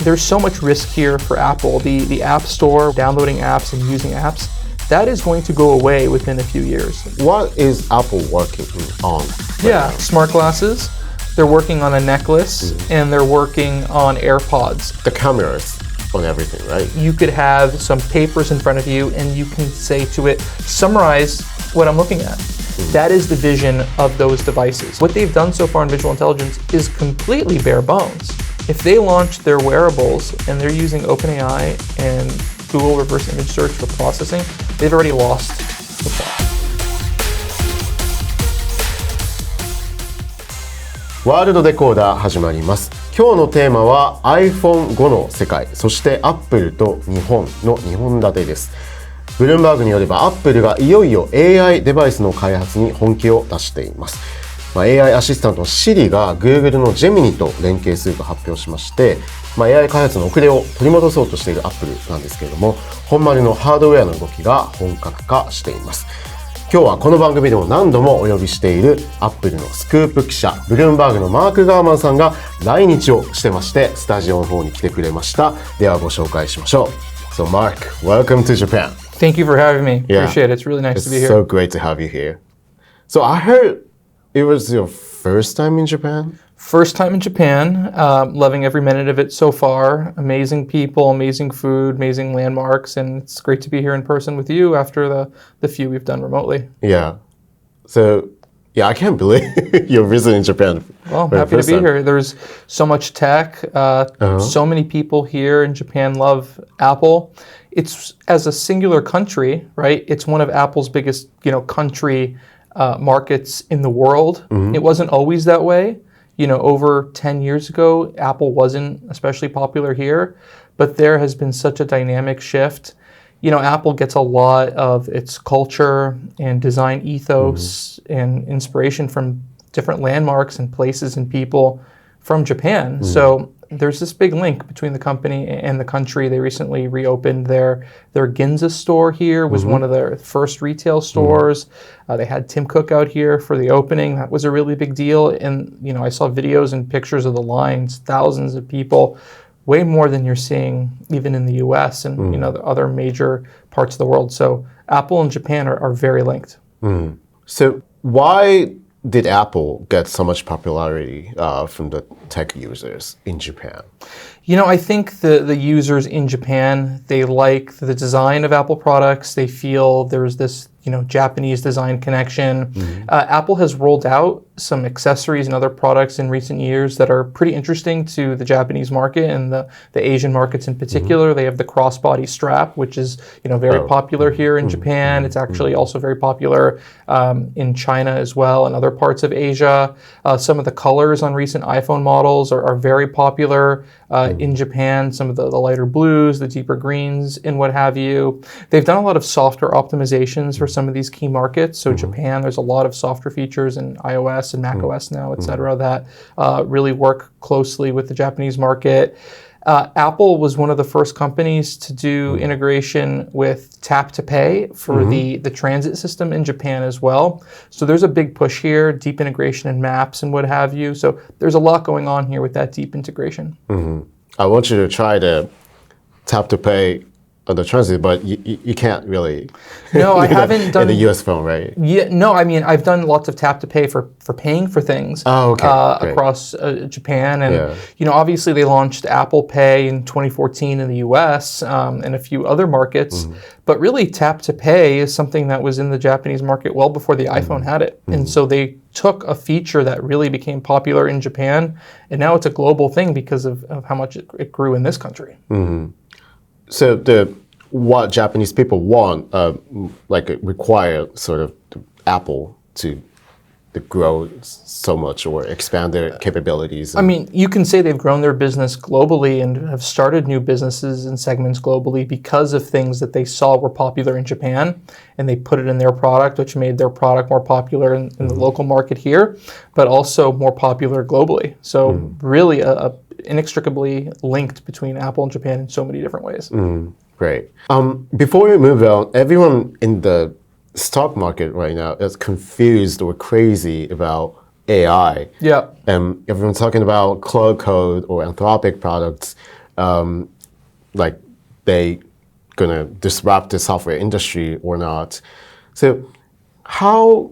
there's so much risk here for Apple. The App Store, downloading apps and using apps, that is going to go away within a few years. What is Apple working on? Smart glasses. They're working on a necklace, and they're working on AirPods. The cameras on everything, right? You could have some papers in front of you, and you can say to it, summarize what I'm looking at. That is the vision of those devices. What they've done so far in visual intelligence is completely bare bones. If they launch their wearables and they're using OpenAI and Google reverse image search for processing, they've already lost the plot. ワールドデコーダー始まります。今日のテーマは iPhone 後の世界、そして Apple と日本の2本立てです。ブルームバーグによれば Apple がいよいよ AI デバイスの開発に本気を出しています。AI アシスタント Siri が Google の Gemini と連携すると発表しまして、AI 開発の遅れを取り戻そうとしている Apple なんですけれども、本丸のハードウェアの動きが本格化しています。今日はこの番組でも何度もお呼びしている Apple のスクープ記者、ブルームバーグのマーク・ガーマンさんが来日をしてまして、スタジオの方に来てくれました。ではご紹介しましょう。So Mark, welcome to Japan. Thank you for having me. Appreciate it. It's really nice to be here. It's so great to have you here. So I heard it was your first time in Japan? First time in Japan, loving every minute of it so far. Amazing people, amazing food, amazing landmarks, and it's great to be here in person with you after the few we've done remotely. Yeah. So, I can't believe you're visiting Japan. Well, I'm happy to be here. There's so much tech. So many people here in Japan love Apple. It's, as a singular country, right? It's one of Apple's biggest, country markets in the world. It wasn't always that way. Over 10 years ago, Apple wasn't especially popular here, but there has been such a dynamic shift. Apple gets a lot of its culture and design ethos and inspiration from different landmarks and places and people from Japan. So there's this big link between the company and the country. They recently reopened their Ginza store here. Was one of their first retail stores. They had Tim Cook out here for the opening. That was a really big deal. And, I saw videos and pictures of the lines, thousands of people, way more than you're seeing even in the US and, the other major parts of the world. So Apple and Japan are very linked. So why did Apple get so much popularity from the tech users in Japan? I think the users in Japan, they like the design of Apple products. They feel there's this, Japanese design connection. Apple has rolled out some accessories and other products in recent years that are pretty interesting to the Japanese market and the Asian markets in particular. They have the crossbody strap, which is, very popular here in Japan. It's actually also very popular in China as well and other parts of Asia. Some of the colors on recent iPhone models are very popular in Japan. Some of the lighter blues, the deeper greens, and what have you. They've done a lot of software optimizations for some of these key markets. So Japan, there's a lot of software features in iOS and macOS now, et cetera, that really work closely with the Japanese market. Apple was one of the first companies to do integration with tap to pay for the transit system in Japan as well. So there's a big push here, deep integration in maps and what have you. So there's a lot going on here with that deep integration. I want you to try to tap to pay on the transit, but you can't really. No, I haven't done in the US phone, right? Yeah, no, I mean I've done lots of tap to pay for paying for things across Japan, and obviously they launched Apple Pay in 2014 in the US and a few other markets, but really tap to pay is something that was in the Japanese market well before the iPhone had it, and so they took a feature that really became popular in Japan, and now it's a global thing because of how much it grew in this country. So what Japanese people want, require sort of Apple to grow so much or expand their capabilities. I mean, you can say they've grown their business globally and have started new businesses and segments globally because of things that they saw were popular in Japan, and they put it in their product, which made their product more popular in the local market here, but also more popular globally. So really inextricably linked between Apple and Japan in so many different ways. Great. Before we move on, everyone in the stock market right now is confused or crazy about AI. Yeah. And everyone's talking about Cloud Code or Anthropic products. like they gonna disrupt the software industry or not. So how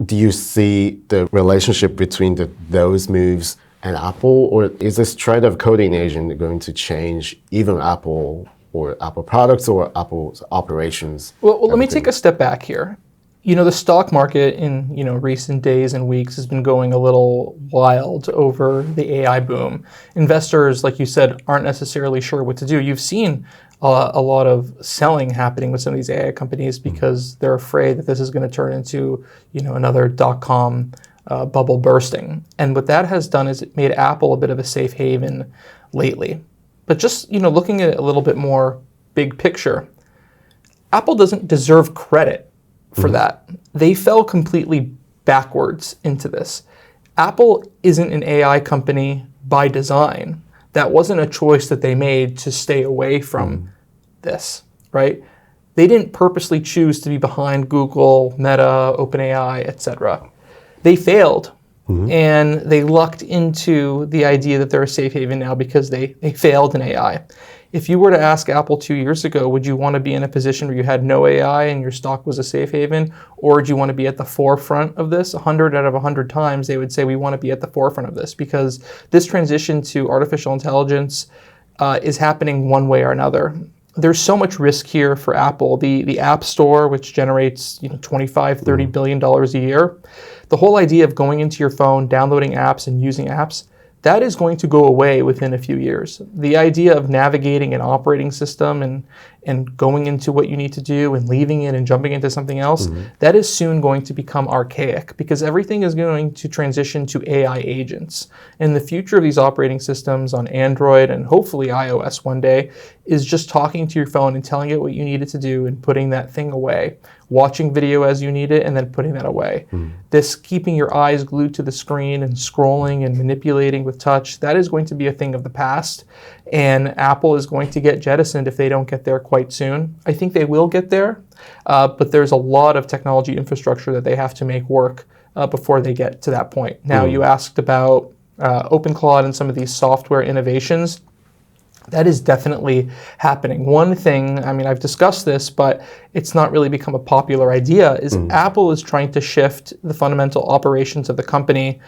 do you see the relationship between those moves and Apple, or is this trend of coding agent going to change even Apple or Apple products or Apple's operations? Well, let me take a step back here. The stock market in, recent days and weeks has been going a little wild over the AI boom. Investors, like you said, aren't necessarily sure what to do. You've seen a lot of selling happening with some of these AI companies because they're afraid that this is going to turn into, another dot-com bubble bursting. And what that has done is it made Apple a bit of a safe haven lately. But just, looking at it a little bit more big picture, Apple doesn't deserve credit for that. They fell completely backwards into this. Apple isn't an AI company by design. That wasn't a choice that they made to stay away from this, right? They didn't purposely choose to be behind Google, Meta, OpenAI, etc. They failed, and they lucked into the idea that they're a safe haven now because they failed in AI. If you were to ask Apple 2 years ago, would you want to be in a position where you had no AI and your stock was a safe haven, or would you want to be at the forefront of this? 100 out of 100 times, they would say we want to be at the forefront of this because this transition to artificial intelligence is happening one way or another. There's so much risk here for Apple. The App Store, which generates $25-30 billion a year, the whole idea of going into your phone, downloading apps, and using apps, that is going to go away within a few years. The idea of navigating an operating system and going into what you need to do and leaving it and jumping into something else, that is soon going to become archaic because everything is going to transition to AI agents. And the future of these operating systems on Android and hopefully iOS one day is just talking to your phone and telling it what you need it to do and putting that thing away, watching video as you need it and then putting that away. This keeping your eyes glued to the screen and scrolling and manipulating with touch, that is going to be a thing of the past. And Apple is going to get jettisoned if they don't get there quite soon. I think they will get there, but there's a lot of technology infrastructure that they have to make work before they get to that point. Now, you asked about OpenCloud and some of these software innovations. That is definitely happening. One thing, I've discussed this, but it's not really become a popular idea, is Apple is trying to shift the fundamental operations of the company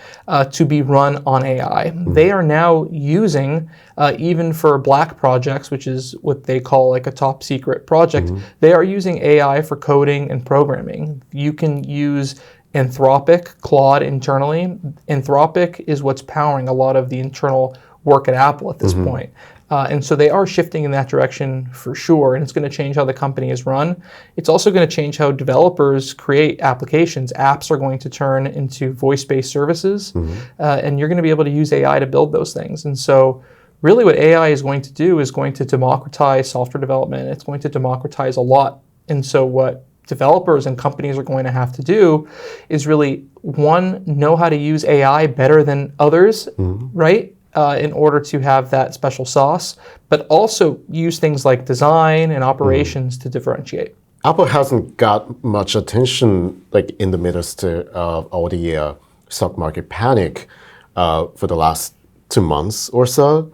to be run on AI. They are now using, even for black projects, which is what they call like a top secret project, they are using AI for coding and programming. You can use Anthropic, Claude internally. Anthropic is what's powering a lot of the internal work at Apple at this point. And so they are shifting in that direction for sure, and it's going to change how the company is run. It's also going to change how developers create applications. Apps are going to turn into voice-based services, and you're going to be able to use AI to build those things. And so really what AI is going to do is going to democratize software development. It's going to democratize a lot. And so what developers and companies are going to have to do is really, one, know how to use AI better than others, right? In order to have that special sauce, but also use things like design and operations to differentiate. Apple hasn't got much attention like in the midst of all the stock market panic for the last 2 months or so,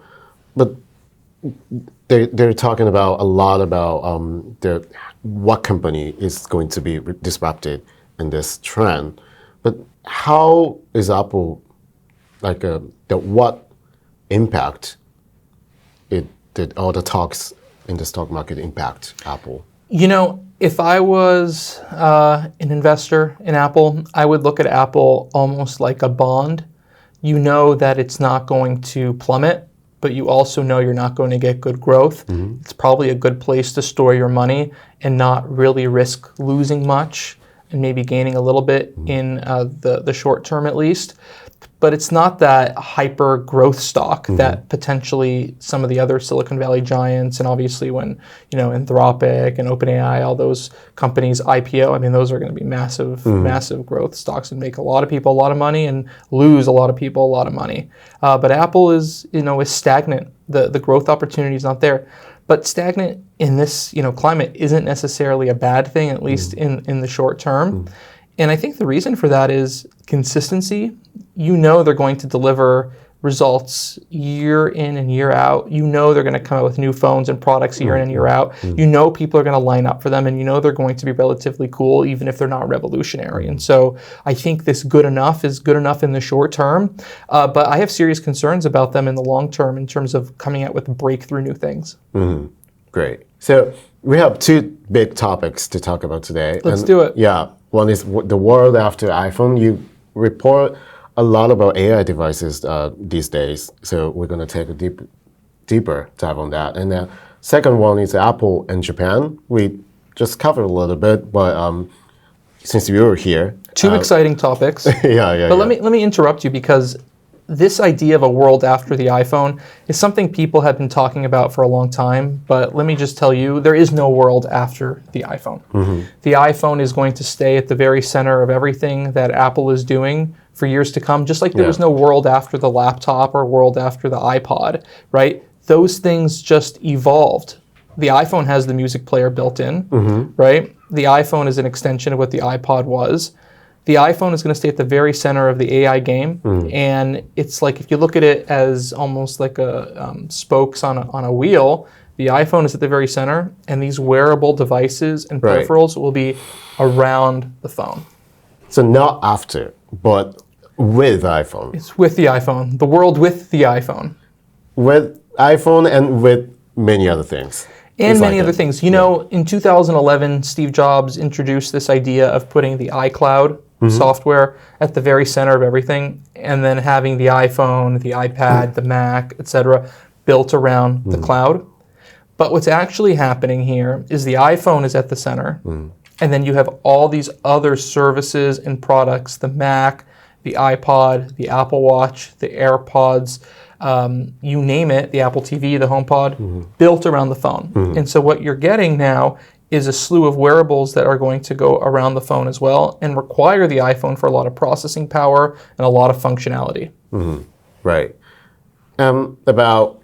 but they're talking about a lot about what company is going to be disrupted in this trend. But how is Apple what impact did all the talks in the stock market impact Apple? If I was an investor in Apple, I would look at Apple almost like a bond. You know that it's not going to plummet, but you also know you're not going to get good growth. It's probably a good place to store your money and not really risk losing much and maybe gaining a little bit in the short term at least. But it's not that hyper growth stock that potentially some of the other Silicon Valley giants, and obviously when Anthropic and OpenAI, all those companies IPO, those are going to be massive growth stocks and make a lot of people a lot of money and lose a lot of people a lot of money. But Apple is stagnant. The growth opportunity is not there. But stagnant in this climate isn't necessarily a bad thing, at least in the short term. And I think the reason for that is consistency. They're going to deliver results year in and year out. You know they're going to come out with new phones and products year in and year out. You know people are going to line up for them, and you know they're going to be relatively cool, even if they're not revolutionary. And so I think this good enough is good enough in the short term, but I have serious concerns about them in the long term in terms of coming out with breakthrough new things. Great. So we have two big topics to talk about today. Let's do it. Yeah. One is the world after iPhone. You report a lot about AI devices these days, so we're going to take a deeper dive on that. And the second one is Apple and Japan. We just covered a little bit, but since you were here, two exciting topics. Yeah. But let me interrupt you, because this idea of a world after the iPhone is something people have been talking about for a long time. But let me just tell you, there is no world after the iPhone. The iPhone is going to stay at the very center of everything that Apple is doing for years to come, just like there was no world after the laptop or world after the iPod, right? Those things just evolved. The iPhone has the music player built in, right? The iPhone is an extension of what the iPod was. The iPhone is going to stay at the very center of the AI game, and it's like, if you look at it as almost like a spokes on a wheel, the iPhone is at the very center, and these wearable devices and peripherals will be around the phone. So not after, but with iPhone. It's with the iPhone. The world with the iPhone. With iPhone and with many other things. And many other things. You know, in 2011, Steve Jobs introduced this idea of putting the iCloud software at the very center of everything, and then having the iPhone, the iPad, the Mac, etc., built around the cloud. But what's actually happening here is the iPhone is at the center, and then you have all these other services and products, the Mac, the iPod, the Apple Watch, the AirPods, you name it, the Apple TV, the HomePod, built around the phone. And so what you're getting now is a slew of wearables that are going to go around the phone as well and require the iPhone for a lot of processing power and a lot of functionality. Right. About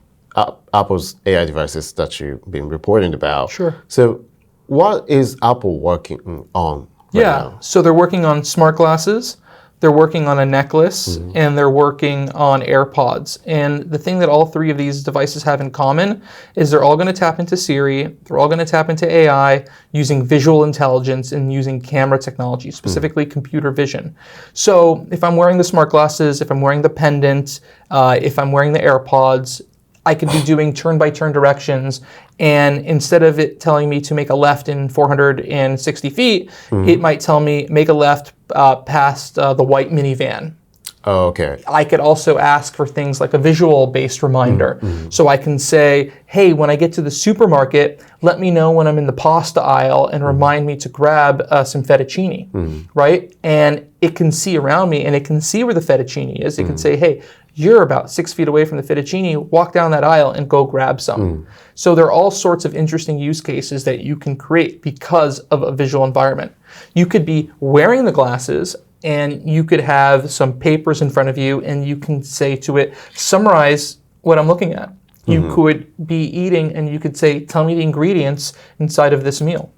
Apple's AI devices that you've been reporting about. Sure. So what is Apple working on right now? So they're working on smart glasses, they're working on a necklace, and they're working on AirPods. And the thing that all three of these devices have in common is they're all going to tap into Siri, they're all going to tap into AI using visual intelligence and using camera technology, specifically computer vision. So if I'm wearing the smart glasses, if I'm wearing the pendant, if I'm wearing the AirPods, I could be doing turn-by-turn directions, and instead of it telling me to make a left in 460 feet, it might tell me make a left past the white minivan. Oh, okay. I could also ask for things like a visual-based reminder. So I can say, hey, when I get to the supermarket, let me know when I'm in the pasta aisle and remind me to grab some fettuccine, right? And it can see around me, and it can see where the fettuccine is. It can say, hey, you're about 6 feet away from the fettuccine, walk down that aisle and go grab some. So there are all sorts of interesting use cases that you can create because of a visual environment. You could be wearing the glasses, and you could have some papers in front of you, and you can say to it, summarize what I'm looking at. You could be eating, and you could say, tell me the ingredients inside of this meal.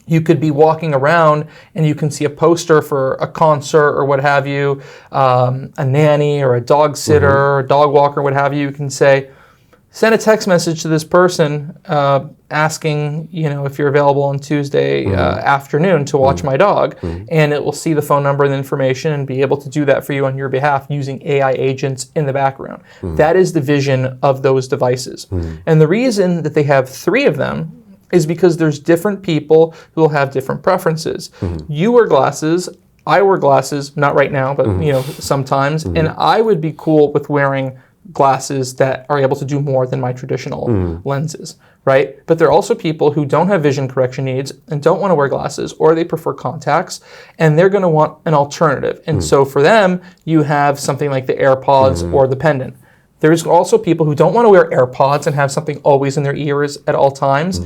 You could be walking around and you can see a poster for a concert or what have you, a nanny or a dog sitter or a dog walker, what have you. You can say, send a text message to this person asking, if you're available on Tuesday afternoon to watch my dog, and it will see the phone number and the information and be able to do that for you on your behalf using AI agents in the background. That is the vision of those devices. And the reason that they have three of them is because there's different people who will have different preferences. You wear glasses, I wear glasses, not right now, but sometimes, and I would be cool with wearing glasses that are able to do more than my traditional lenses, right? But there are also people who don't have vision correction needs and don't want to wear glasses, or they prefer contacts, and they're going to want an alternative. And so for them, you have something like the AirPods or the pendant. There's also people who don't want to wear AirPods and have something always in their ears at all times,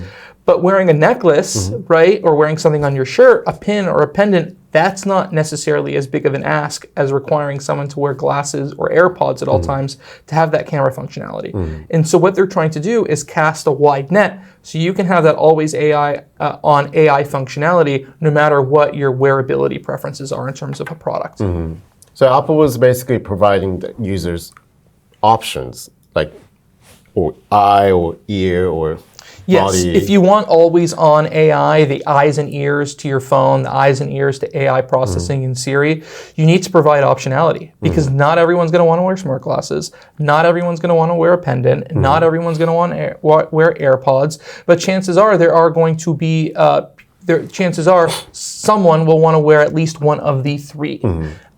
but wearing a necklace, right, or wearing something on your shirt, a pin or a pendant, that's not necessarily as big of an ask as requiring someone to wear glasses or AirPods at all times to have that camera functionality. And so what they're trying to do is cast a wide net so you can have that always AI on AI functionality no matter what your wearability preferences are in terms of a product. So Apple was basically providing the users options like or eye or ear or Yes, body. if you want always on AI, the eyes and ears to your phone, the eyes and ears to AI processing in Siri, you need to provide optionality because not everyone's going to want to wear smart glasses. Not everyone's going to want to wear a pendant. Not everyone's going to want to wear AirPods. But chances are there are going to be, chances are someone will want to wear at least one of the three.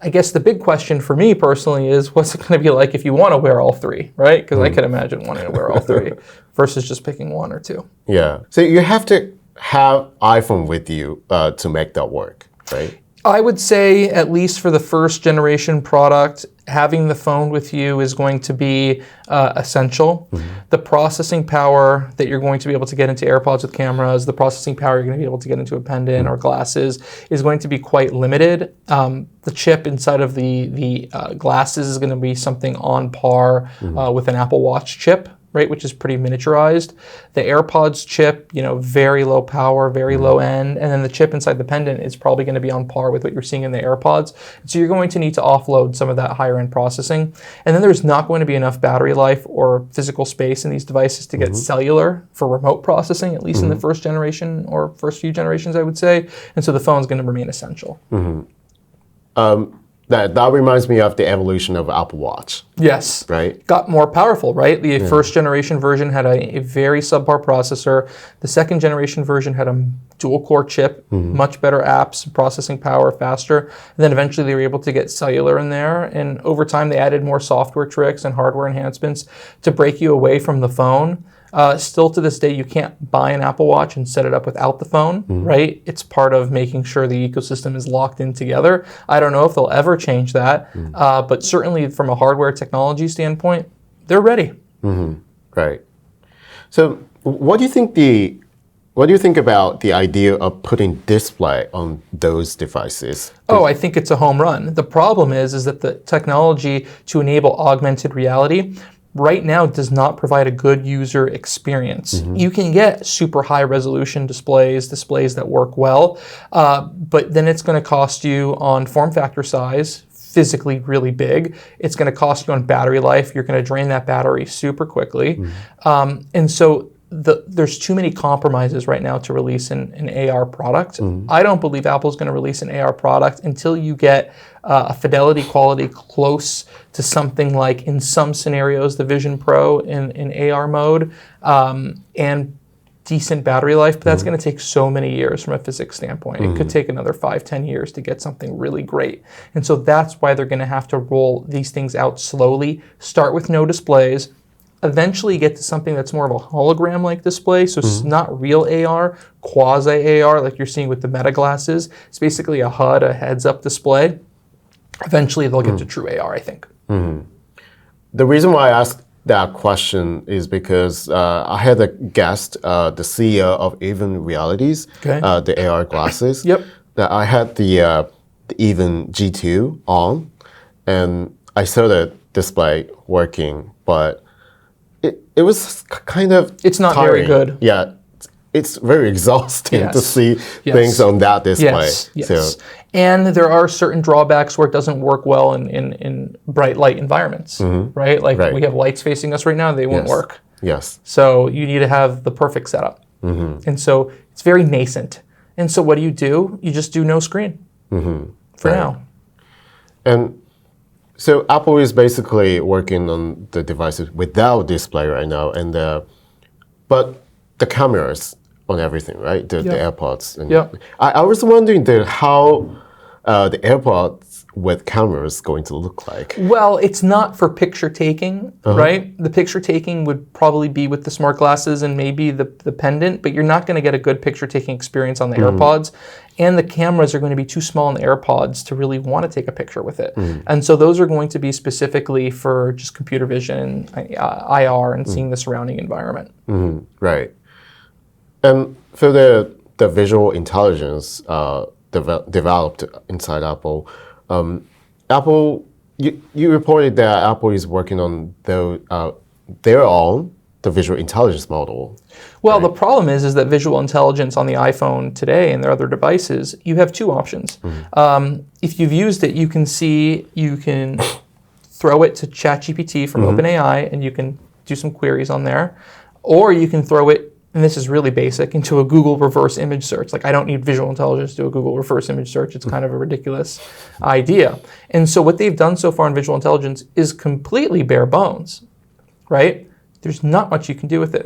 I guess the big question for me personally is what's it going to be like if you want to wear all three, right? Because I can imagine wanting to wear all three versus just picking one or two. Yeah. So you have to have iPhone with you to make that work, right? I would say, at least for the first generation product, having the phone with you is going to be essential. The processing power that you're going to be able to get into AirPods with cameras, the processing power you're going to be able to get into a pendant or glasses is going to be quite limited. The chip inside of the glasses is going to be something on par with an Apple Watch chip, right, which is pretty miniaturized. The AirPods chip, very low power, very low end, and then the chip inside the pendant is probably going to be on par with what you're seeing in the AirPods. So you're going to need to offload some of that higher end processing. And then there's not going to be enough battery life or physical space in these devices to get cellular for remote processing, at least in the first generation or first few generations, I would say. And so the phone's going to remain essential. That reminds me of the evolution of Apple Watch. Yes. Right? Got more powerful, right? The first generation version had a very subpar processor. The second generation version had a dual core chip, much better apps, processing power, faster. And then eventually they were able to get cellular in there. And over time they added more software tricks and hardware enhancements to break you away from the phone. Still to this day, you can't buy an Apple Watch and set it up without the phone, right? It's part of making sure the ecosystem is locked in together. I don't know if they'll ever change that, but certainly from a hardware technology standpoint, they're ready. Right. So what do you think about the idea of putting display on those devices? Oh, I think it's a home run. The problem is that the technology to enable augmented reality right now does not provide a good user experience. You can get super high resolution displays that work well, but then it's going to cost you on form factor size, physically really big. It's going to cost you on battery life. You're going to drain that battery super quickly. And so there's too many compromises right now to release an AR product. I don't believe Apple's going to release an AR product until you get a fidelity quality close to something like, in some scenarios, the Vision Pro in AR mode, and decent battery life, but that's going to take so many years from a physics standpoint. It could take another 5-10 years to get something really great. And so that's why they're going to have to roll these things out slowly, start with no displays, eventually get to something that's more of a hologram-like display, so it's not real AR, quasi-AR like you're seeing with the Meta glasses. It's basically a HUD, a heads-up display. Eventually they'll get to true AR, I think. The reason why I asked that question is because I had a guest, the CEO of Even Realities, the AR glasses. That I had the Even G2 on, and I saw the display working, but it was kind of It's not tiring. very good. Yeah, it's very exhausting to see things on that display. Yes. And there are certain drawbacks where it doesn't work well in bright light environments, right? Like we have lights facing us right now, they won't work. So you need to have the perfect setup. And so it's very nascent. And so what do? You just do no screen for now. And so Apple is basically working on the devices without display right now, and but the cameras on everything, right? The AirPods. And I was wondering how the AirPods with cameras going to look like. Well, it's not for picture taking, right? The picture taking would probably be with the smart glasses and maybe the pendant, but you're not going to get a good picture taking experience on the AirPods. And the cameras are going to be too small in the AirPods to really want to take a picture with it. And so those are going to be specifically for just computer vision, IR, and seeing the surrounding environment. Right. And for the visual intelligence developed inside Apple, you reported that Apple is working on their own the visual intelligence model. Well, the problem is that visual intelligence on the iPhone today and their other devices, you have two options. If you've used it, you can throw it to ChatGPT from OpenAI, and you can do some queries on there. Or you can throw it, and this is really basic, into a Google reverse image search. Like, I don't need visual intelligence to do a Google reverse image search. It's kind of a ridiculous idea. And so what they've done so far in visual intelligence is completely bare bones, right? There's not much you can do with it.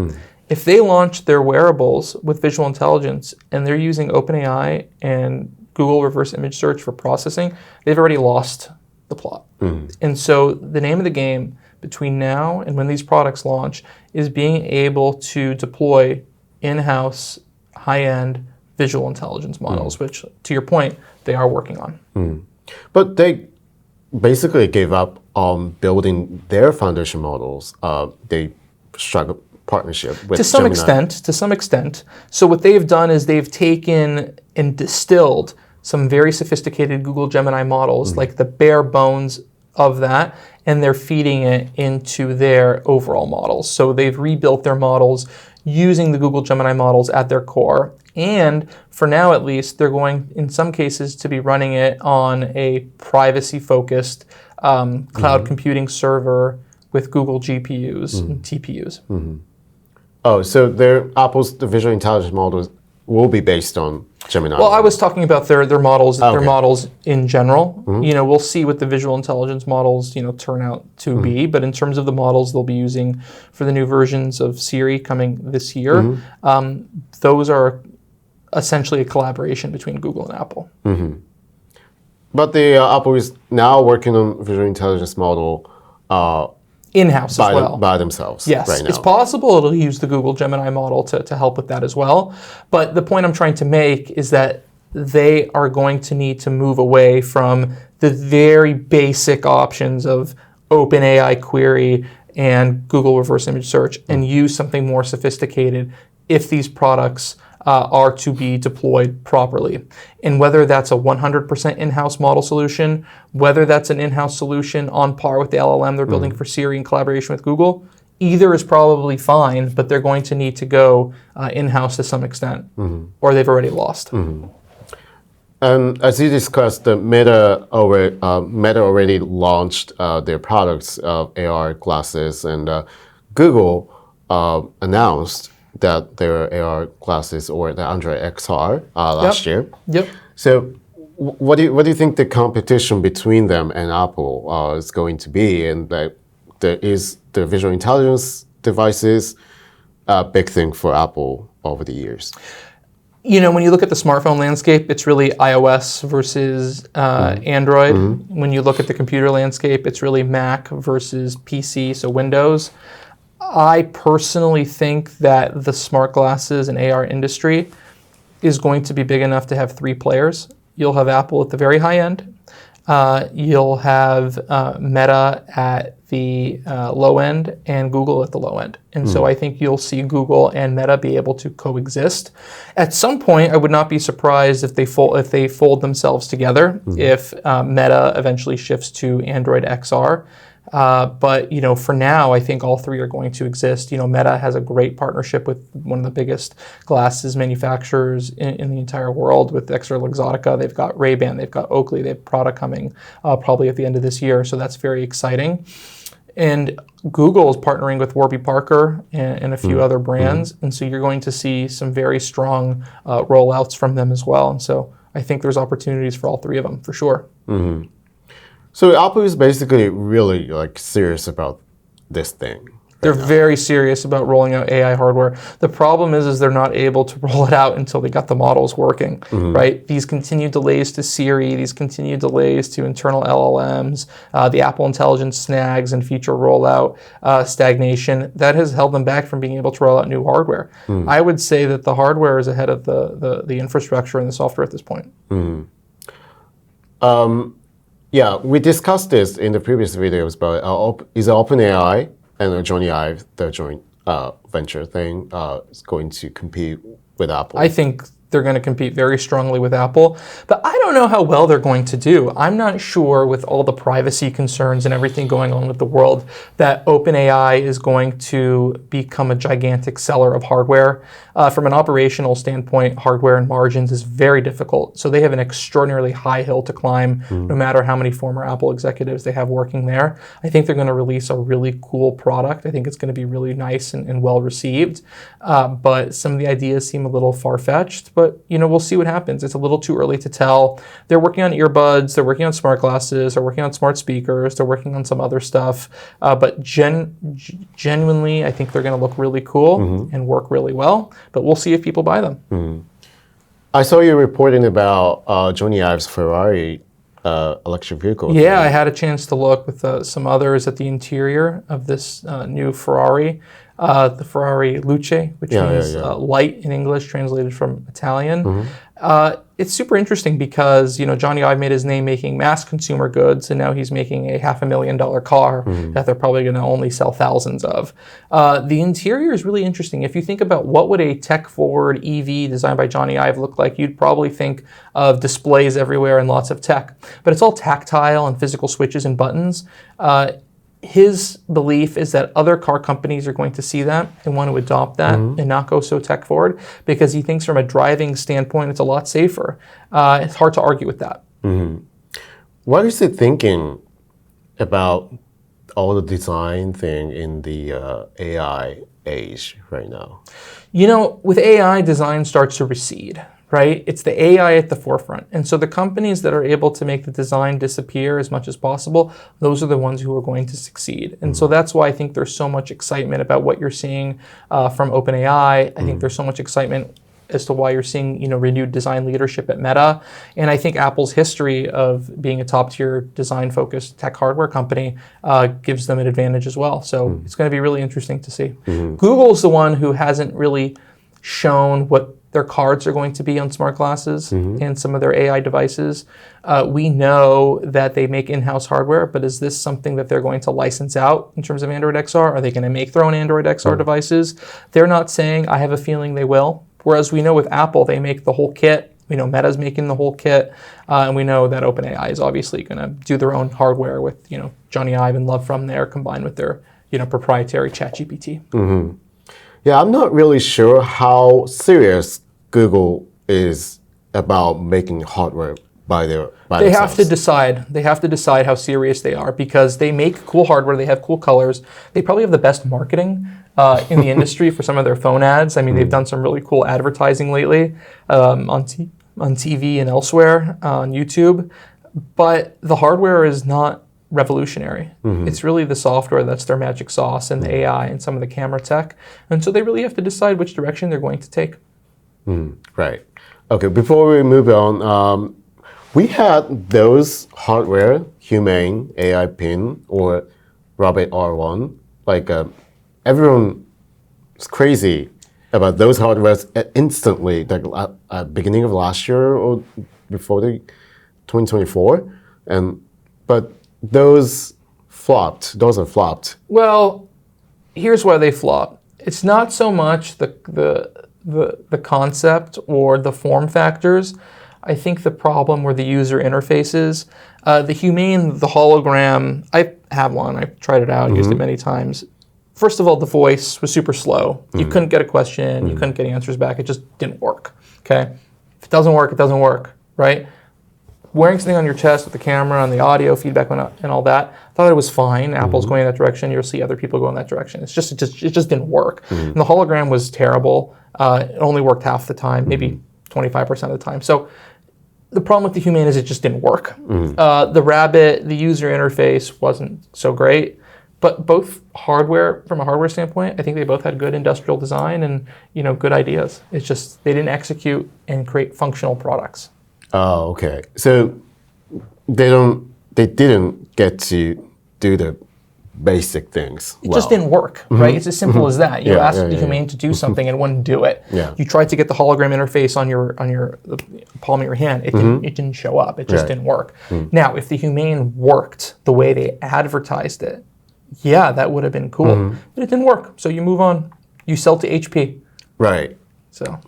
If they launch their wearables with visual intelligence and they're using OpenAI and Google reverse image search for processing, they've already lost the plot. And so the name of the game between now and when these products launch is being able to deploy in-house, high-end visual intelligence models, which, to your point, they are working on. But they basically gave up on building their foundation models. They struck a partnership with To some Gemini. extent. So what they've done is they've taken and distilled some very sophisticated Google Gemini models, like the bare bones of that, and they're feeding it into their overall models. So they've rebuilt their models using the Google Gemini models at their core. And for now, at least, they're going, in some cases, to be running it on a privacy-focused cloud computing server with Google GPUs and TPUs. Oh, so the visual intelligence models will be based on Gemini. Well, I was talking about their models, their models in general. We'll see what the visual intelligence models, turn out to be. But in terms of the models they'll be using for the new versions of Siri coming this year, those are essentially a collaboration between Google and Apple. But Apple is now working on visual intelligence model In-house as well. By themselves. Yes, right now. it's possible it'll use the Google Gemini model to help with that as well. But the point I'm trying to make is that they are going to need to move away from the very basic options of OpenAI query and Google reverse image search and use something more sophisticated if these products are to be deployed properly. And whether that's a 100% in-house model solution, whether that's an in-house solution on par with the LLM they're building for Siri in collaboration with Google, either is probably fine, but they're going to need to go in-house to some extent, or they've already lost. And as you discussed, the Meta already launched their products of AR glasses, and Google announced that their AR glasses or the Android XR last year. Yep. So, what do you think the competition between them and Apple is going to be? And is the visual intelligence devices a big thing for Apple over the years? When you look at the smartphone landscape, it's really iOS versus Android. When you look at the computer landscape, it's really Mac versus PC, so Windows. I personally think that the smart glasses and AR industry is going to be big enough to have three players. You'll have Apple at the very high end. You'll have Meta at the low end and Google at the low end. And so I think you'll see Google and Meta be able to coexist. At some point, I would not be surprised if they fold themselves together, if Meta eventually shifts to Android XR. But for now, I think all three are going to exist. Meta has a great partnership with one of the biggest glasses manufacturers in the entire world with Extra Luxottica. They've got Ray-Ban, they've got Oakley, they have Prada coming probably at the end of this year. So that's very exciting. And Google is partnering with Warby Parker and a few other brands. And so you're going to see some very strong rollouts from them as well. And so I think there's opportunities for all three of them for sure. So Apple is basically really serious about this thing. They're very serious about rolling out AI hardware. The problem is they're not able to roll it out until they got the models working, right? These continued delays to Siri, these continued delays to internal LLMs, the Apple Intelligence snags and feature rollout stagnation, that has held them back from being able to roll out new hardware. I would say that the hardware is ahead of the infrastructure and the software at this point. Yeah, we discussed this in the previous videos, but is OpenAI and Johnny Ive, the joint venture thing, is going to compete with Apple? I think they're going to compete very strongly with Apple. But I don't know how well they're going to do. I'm not sure, with all the privacy concerns and everything going on with the world, that OpenAI is going to become a gigantic seller of hardware. From an operational standpoint, hardware and margins is very difficult. So they have an extraordinarily high hill to climb, no matter how many former Apple executives they have working there. I think they're going to release a really cool product. I think it's going to be really nice and well received. But some of the ideas seem a little far-fetched. But, we'll see what happens. It's a little too early to tell. They're working on earbuds. They're working on smart glasses. They're working on smart speakers. They're working on some other stuff. But genuinely, I think they're going to look really cool and work really well. But we'll see if people buy them. I saw you reporting about Johnny Ive's Ferrari electric vehicle. Yeah, I had a chance to look with some others at the interior of this new Ferrari. The Ferrari Luce, which means light in English, translated from Italian. It's super interesting because, Johnny Ive made his name making mass consumer goods, and now he's making a $500,000 car that they're probably going to only sell thousands of. The interior is really interesting. If you think about what would a tech-forward EV designed by Johnny Ive look like, you'd probably think of displays everywhere and lots of tech. But it's all tactile and physical switches and buttons. His belief is that other car companies are going to see that and want to adopt that and not go so tech forward, because he thinks from a driving standpoint, it's a lot safer. It's hard to argue with that. What is he thinking about all the design thing in the AI age right now? With AI, design starts to recede. Right? It's the AI at the forefront. And so the companies that are able to make the design disappear as much as possible, those are the ones who are going to succeed. And so that's why I think there's so much excitement about what you're seeing from OpenAI. I think there's so much excitement as to why you're seeing, renewed design leadership at Meta. And I think Apple's history of being a top-tier design-focused tech hardware company gives them an advantage as well. So it's going to be really interesting to see. Google's the one who hasn't really shown what their cards are going to be on smart glasses and some of their AI devices. We know that they make in-house hardware, but is this something that they're going to license out in terms of Android XR? Are they going to make their own Android XR devices? They're not saying. I have a feeling they will. Whereas we know with Apple, they make the whole kit. We know Meta's making the whole kit. And we know that OpenAI is obviously going to do their own hardware with, Johnny Ive and love from there, combined with their, proprietary ChatGPT. Yeah, I'm not really sure how serious Google is about making hardware by themselves. They have to decide how serious they are, because they make cool hardware, they have cool colors. They probably have the best marketing in the industry for some of their phone ads. I mean, they've done some really cool advertising lately on TV and elsewhere on YouTube. But the hardware is not revolutionary. It's really the software that's their magic sauce, and the AI and some of the camera tech. And so they really have to decide which direction they're going to take. Right. Okay, before we move on, we had those hardware, Humane, AI Pin, or Rabbit R1. Like, everyone is crazy about those hardwares instantly, like at beginning of last year or before the 2024. But those are flopped. Well, here's why they flop. It's not so much the concept or the form factors. I think the problem were the user interfaces. The Humane, the hologram, I have one. I've tried it out, used it many times. First of all, the voice was super slow. You couldn't get a question. You couldn't get answers back. It just didn't work. Okay? If it doesn't work, it doesn't work, right? Wearing something on your chest with the camera and the audio feedback and all that, I thought it was fine. Apple's going in that direction. You'll see other people go in that direction. It just didn't work. And the hologram was terrible. It only worked half the time, maybe 25% of the time. So the problem with the Humane is it just didn't work. The Rabbit, the user interface wasn't so great. But both hardware, from a hardware standpoint, I think they both had good industrial design and good ideas. It's just they didn't execute and create functional products. Oh, okay. So they didn't get to do the basic things. It just didn't work, right? It's as simple as that. You asked the Humane to do something and it wouldn't do it. You tried to get the hologram interface on the palm of your hand. It didn't show up. It just didn't work. Now, if the Humane worked the way they advertised it, yeah, that would have been cool. But it didn't work. So you move on. You sell to HP. Right. So.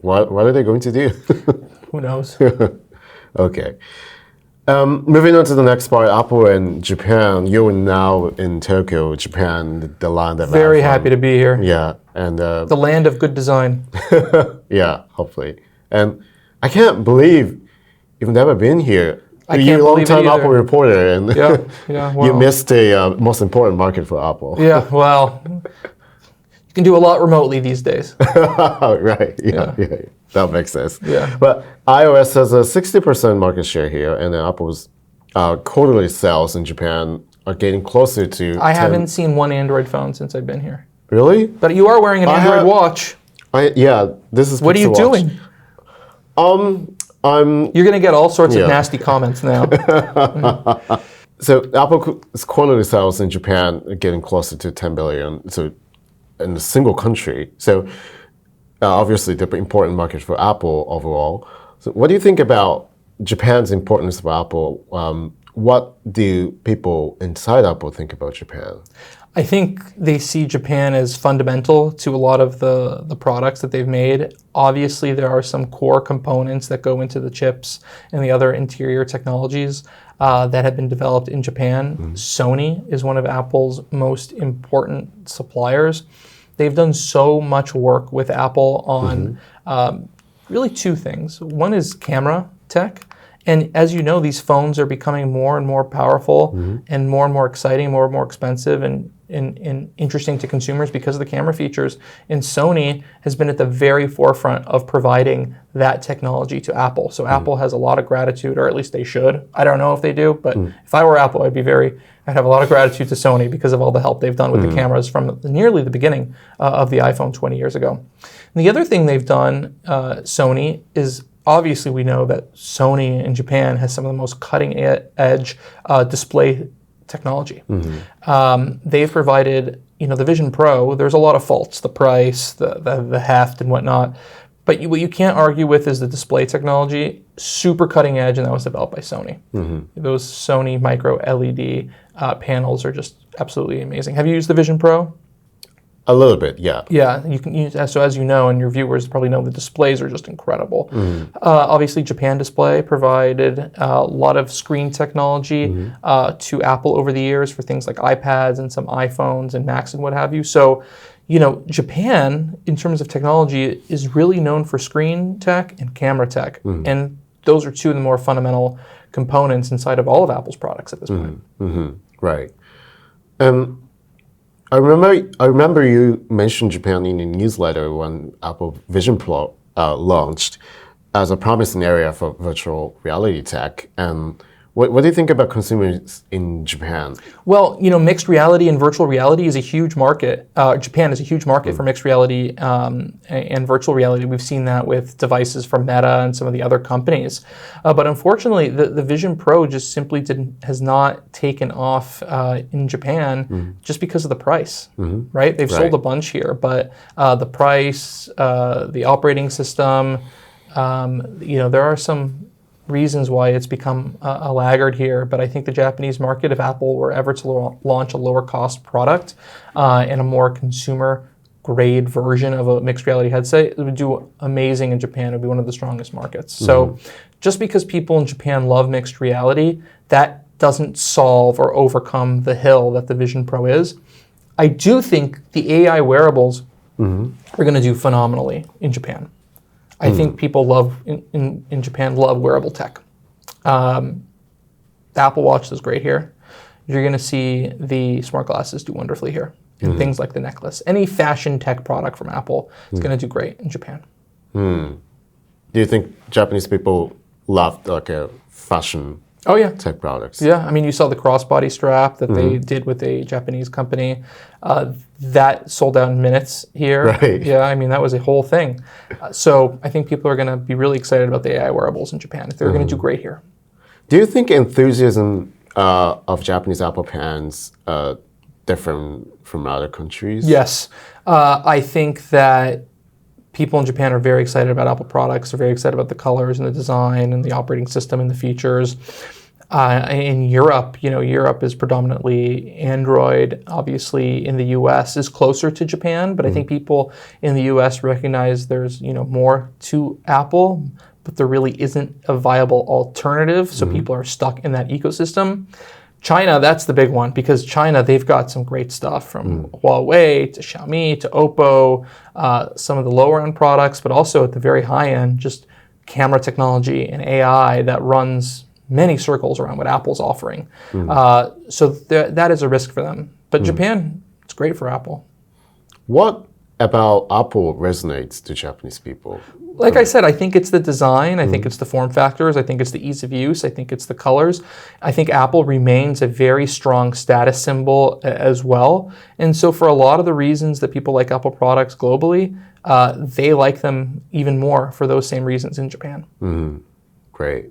What are they going to do? Who knows? Okay. Moving on to the next part, Apple and Japan. You're now in Tokyo, Japan, the land of Very iPhone. happy to be here. Yeah, and The land of good design. yeah, hopefully. And I can't believe you've never been here. You're a believe long-time it either. Apple reporter, and Yeah. you Well, missed the most important market for Apple. yeah. Well, you can do a lot remotely these days. Right. Yeah. That makes sense. Yeah. But iOS has a 60% market share here, and then Apple's quarterly sales in Japan are getting closer to. I haven't seen one Android phone since I've been here. Really? But you are wearing an Android watch. This is. What are you Pixel Watch. doing? I'm. You're gonna get all sorts of nasty comments now. So Apple's quarterly sales in Japan are getting closer to 10 billion. So in a single country. So obviously the important market for Apple overall. So what do you think about Japan's importance for Apple? What do people inside Apple think about Japan? I think they see Japan as fundamental to a lot of the products that they've made. Obviously, there are some core components that go into the chips and the other interior technologies that have been developed in Japan. Sony is one of Apple's most important suppliers. They've done so much work with Apple on really two things. One is camera tech. And as you know, these phones are becoming more and more powerful and more exciting, more and more expensive and interesting to consumers because of the camera features. And Sony has been at the very forefront of providing that technology to Apple. So Apple has a lot of gratitude, or at least they should. I don't know if they do, but if I were Apple, I'd have a lot of gratitude to Sony because of all the help they've done with the cameras from nearly the beginning of the iPhone 20 years ago. And the other thing they've done, Sony, is obviously we know that Sony in Japan has some of the most cutting edge display technology. They've provided, the Vision Pro, there's a lot of faults, the price, the heft and whatnot, but what you can't argue with is the display technology, super cutting edge, and that was developed by Sony. Those Sony micro LED panels are just absolutely amazing. Have you used the Vision Pro? A little bit, yeah. Yeah, you can use. So as you know, and your viewers probably know, the displays are just incredible. Obviously, Japan Display provided a lot of screen technology to Apple over the years for things like iPads and some iPhones and Macs and what have you. So, Japan, in terms of technology, is really known for screen tech and camera tech, and those are two of the more fundamental components inside of all of Apple's products at this point. Right. I remember you mentioned Japan in a newsletter when Apple Vision Pro launched as a promising area for virtual reality tech. And what do you think about consumers in Japan? Well, mixed reality and virtual reality is a huge market. Japan is a huge market for mixed reality and virtual reality. We've seen that with devices from Meta and some of the other companies. But unfortunately, the Vision Pro just simply has not taken off in Japan just because of the price, right? They've sold a bunch here, but the price, the operating system, there are some reasons why it's become a laggard here, but I think the Japanese market, if Apple were ever to launch a lower cost product and a more consumer grade version of a mixed reality headset, it would do amazing in Japan. It would be one of the strongest markets. So just because people in Japan love mixed reality, that doesn't solve or overcome the hill that the Vision Pro is. I do think the AI wearables are going to do phenomenally in Japan. I think people in Japan love wearable tech. The Apple Watch does great here. You're going to see the smart glasses do wonderfully here, and things like the necklace. Any fashion tech product from Apple is going to do great in Japan. Do you think Japanese people love fashion tech products? Yeah, I mean, you saw the crossbody strap that they did with a Japanese company. That sold out in minutes here. Right. Yeah, I mean, that was a whole thing. So I think people are going to be really excited about the AI wearables in Japan. They're going to do great here. Do you think enthusiasm of Japanese Apple fans different from other countries? Yes. I think that people in Japan are very excited about Apple products. They're very excited about the colors and the design and the operating system and the features. In Europe, Europe is predominantly Android. Obviously, in the U.S. is closer to Japan, but I think people in the U.S. recognize there's more to Apple, but there really isn't a viable alternative. So people are stuck in that ecosystem. China, that's the big one, because China, they've got some great stuff from Huawei to Xiaomi to Oppo, some of the lower end products, but also at the very high end, just camera technology and AI that runs many circles around what Apple's offering. So that is a risk for them. But Japan, it's great for Apple. What about Apple resonates to Japanese people? Like I said, I think it's the design. I think it's the form factors. I think it's the ease of use. I think it's the colors. I think Apple remains a very strong status symbol as well. And so for a lot of the reasons that people like Apple products globally, they like them even more for those same reasons in Japan. Great.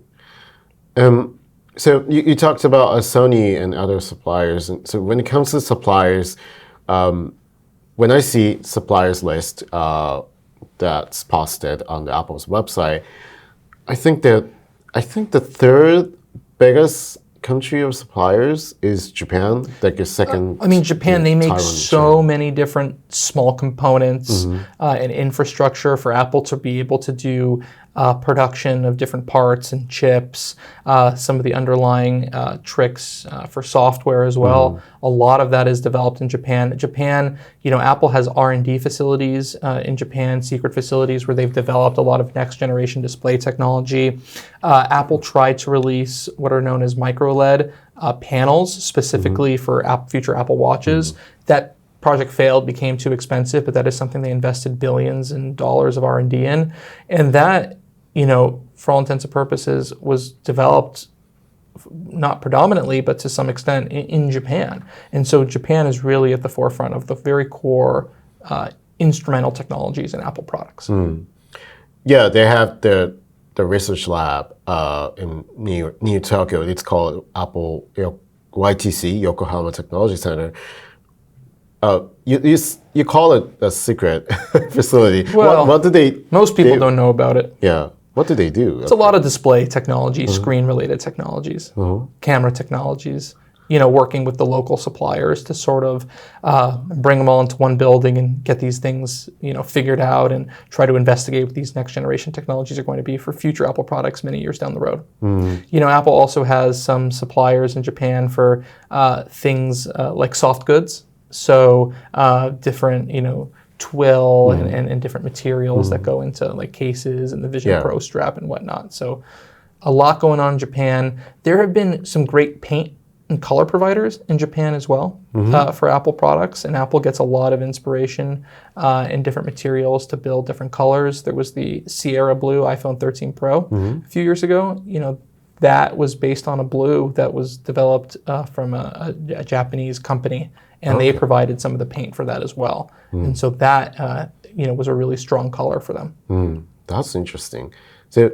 So you talked about Sony and other suppliers. And so when it comes to suppliers, when I see suppliers list that's posted on the Apple's website, I think the third biggest country of suppliers is Japan, like a second. Japan, they make so many different small components and infrastructure for Apple to be able to do production of different parts and chips, some of the underlying tricks for software as well. A lot of that is developed in Japan. Japan, Apple has R&D facilities in Japan, secret facilities where they've developed a lot of next generation display technology. Apple tried to release what are known as micro-LED panels specifically for future Apple Watches. That project failed, became too expensive, but that is something they invested billions in dollars of R&D in. And that, for all intents and purposes, was developed not predominantly, but to some extent in Japan. And so Japan is really at the forefront of the very core instrumental technologies in Apple products. Yeah, they have the research lab in near Tokyo. It's called Apple YTC, Yokohama Technology Center. You call it a secret facility. Well, what do they? Most people don't know about it. Yeah. What do they do? It's a lot of display technology, screen-related technologies, camera technologies. Working with the local suppliers to sort of bring them all into one building and get these things, figured out and try to investigate what these next generation technologies are going to be for future Apple products many years down the road. Apple also has some suppliers in Japan for things like soft goods. So different, twill and different materials that go into like cases and the Vision Pro strap and whatnot. So a lot going on in Japan. There have been some great paint and color providers in Japan as well for Apple products, and Apple gets a lot of inspiration in different materials to build different colors. There was the Sierra Blue iPhone 13 Pro a few years ago. That was based on a blue that was developed from a Japanese company, and they provided some of the paint for that as well. And so that was a really strong color for them. That's interesting. So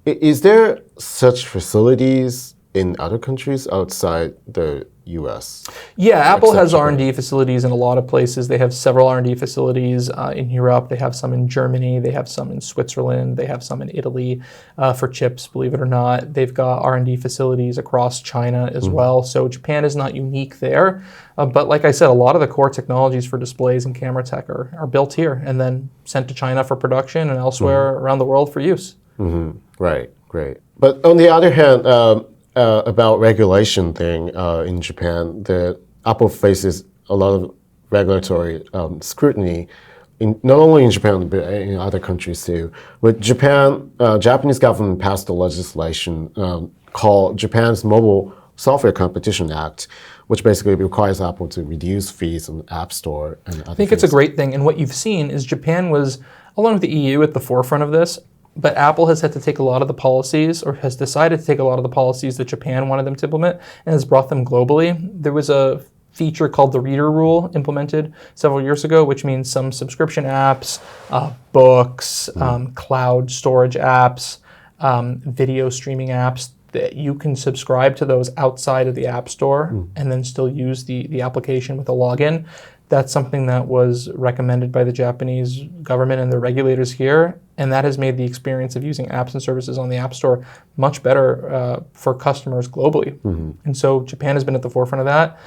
is there such facilities in other countries outside the U.S.? Yeah, Apple has R&D facilities in a lot of places. They have several R&D facilities in Europe. They have some in Germany. They have some in Switzerland. They have some in Italy for chips, believe it or not. They've got R&D facilities across China as well. So Japan is not unique there. But like I said, a lot of the core technologies for displays and camera tech are built here and then sent to China for production and elsewhere around the world for use. Right, great. But on the other hand, about regulation thing in Japan, the Apple faces a lot of regulatory scrutiny, not only in Japan but in other countries too. With Japan, Japanese government passed a legislation called Japan's Mobile Software Competition Act, which basically requires Apple to reduce fees on the App Store and other I think it's a great thing. And what you've seen is Japan was, along with the EU, at the forefront of this. But Apple has had to take a lot of the policies, or has decided to take a lot of the policies that Japan wanted them to implement, and has brought them globally. There was a feature called the Reader Rule implemented several years ago, which means some subscription apps, books, cloud storage apps, video streaming apps, that you can subscribe to those outside of the App Store and then still use the application with a login. That's something that was recommended by the Japanese government and the regulators here, and that has made the experience of using apps and services on the App Store much better for customers globally. And so Japan has been at the forefront of that.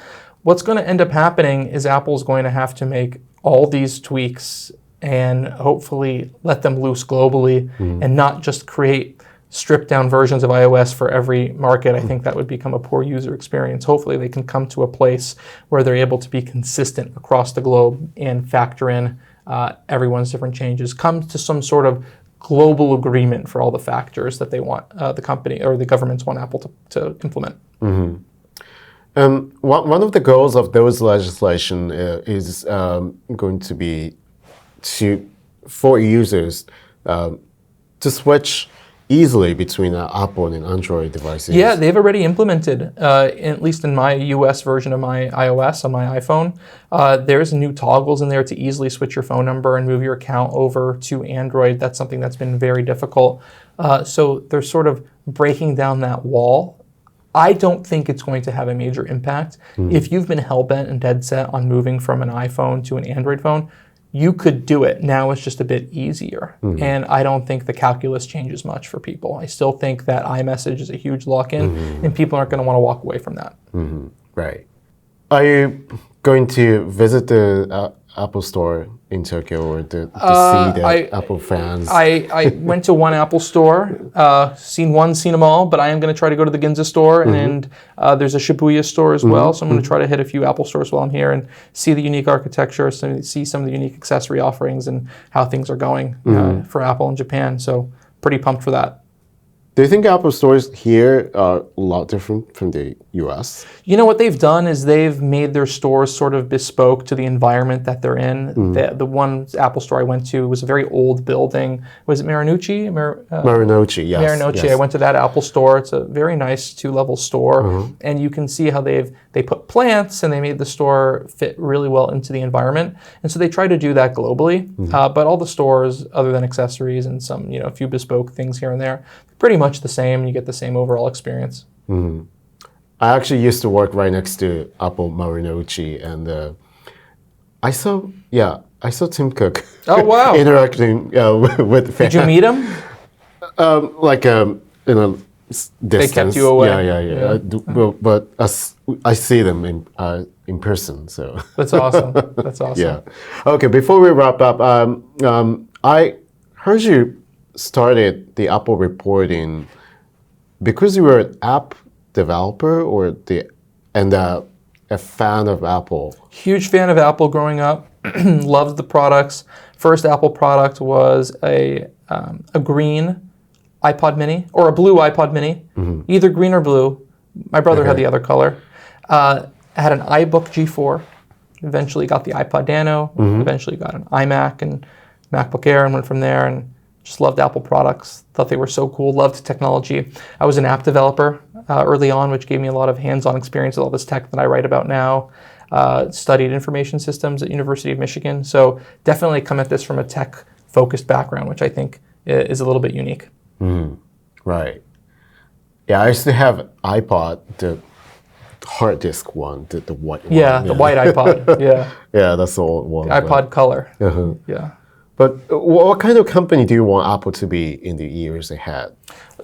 What's going to end up happening is Apple's going to have to make all these tweaks and hopefully let them loose globally and not just create stripped down versions of iOS for every market. I think that would become a poor user experience. Hopefully they can come to a place where they're able to be consistent across the globe and factor in everyone's different changes, come to some sort of global agreement for all the factors that they want the company or the governments want Apple to implement. One of the goals of those legislation is going to be for users to switch easily between Apple and Android devices. Yeah, they've already implemented, at least in my US version of my iOS on my iPhone, there's new toggles in there to easily switch your phone number and move your account over to Android. That's something that's been very difficult. So they're sort of breaking down that wall. I don't think it's going to have a major impact. If you've been hell-bent and dead set on moving from an iPhone to an Android phone, you could do it. Now it's just a bit easier. And I don't think the calculus changes much for people. I still think that iMessage is a huge lock-in, and people aren't going to want to walk away from that. Right. Are you going to visit the Apple Store in Tokyo or to see the Apple fans? I went to one Apple store, seen them all, but I am going to try to go to the Ginza store, and there's a Shibuya store as well, so I'm going to try to hit a few Apple stores while I'm here and see the unique architecture, see some of the unique accessory offerings and how things are going for Apple in Japan, so pretty pumped for that. Do you think Apple stores here are a lot different from the US? You know, what they've done is they've made their stores sort of bespoke to the environment that they're in. The one Apple store I went to was a very old building. Was it Marunouchi? Marunouchi, yes. Marunouchi. Yes. I went to that Apple store. It's a very nice 2-level store. And you can see how they put plants and they made the store fit really well into the environment. And so they try to do that globally. But all the stores, other than accessories and some, a few bespoke things here and there, pretty much the same. You get the same overall experience. I actually used to work right next to Apple Marunouchi, and I saw Tim Cook. Oh wow! interacting with fans. Did you meet him? In a distance. They kept you away. Yeah. But I see them in person, so. That's awesome. That's awesome. Yeah. Okay. Before we wrap up, I heard you started the Apple reporting because you were an app developer and a fan of Apple. Huge fan of Apple growing up. Loved the products. First Apple product was a green iPod mini or a blue iPod mini, either green or blue. My brother had the other color. I had an iBook G4. Eventually got the iPod Nano. Eventually got an iMac and MacBook Air and went from there, and just loved Apple products. Thought they were so cool. Loved technology. I was an app developer early on, which gave me a lot of hands-on experience with all this tech that I write about now. Studied information systems at University of Michigan. So definitely come at this from a tech-focused background, which I think is a little bit unique. Right. Yeah, I used to have iPod, the hard disk one, the white one. Yeah, the white iPod. Yeah. Yeah, that's the old one. iPod Color. Yeah. But what kind of company do you want Apple to be in the years ahead?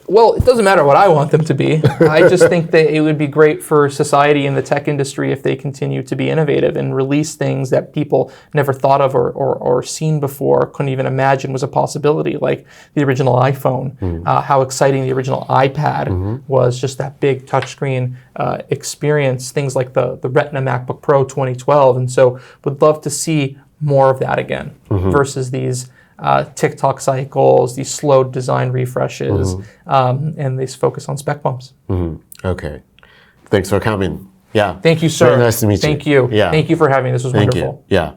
Well, it doesn't matter what I want them to be. I just think that it would be great for society and the tech industry if they continue to be innovative and release things that people never thought of or seen before, couldn't even imagine was a possibility, like the original iPhone, how exciting the original iPad was, just that big touchscreen experience, things like the Retina MacBook Pro 2012. And so would love to see more of that again versus these TikTok cycles, these slow design refreshes, and this focus on spec bumps. Okay. Thanks for coming. Yeah. Thank you, sir. Very nice to meet you. Thank you. Yeah. Thank you for having me. This was wonderful. Yeah.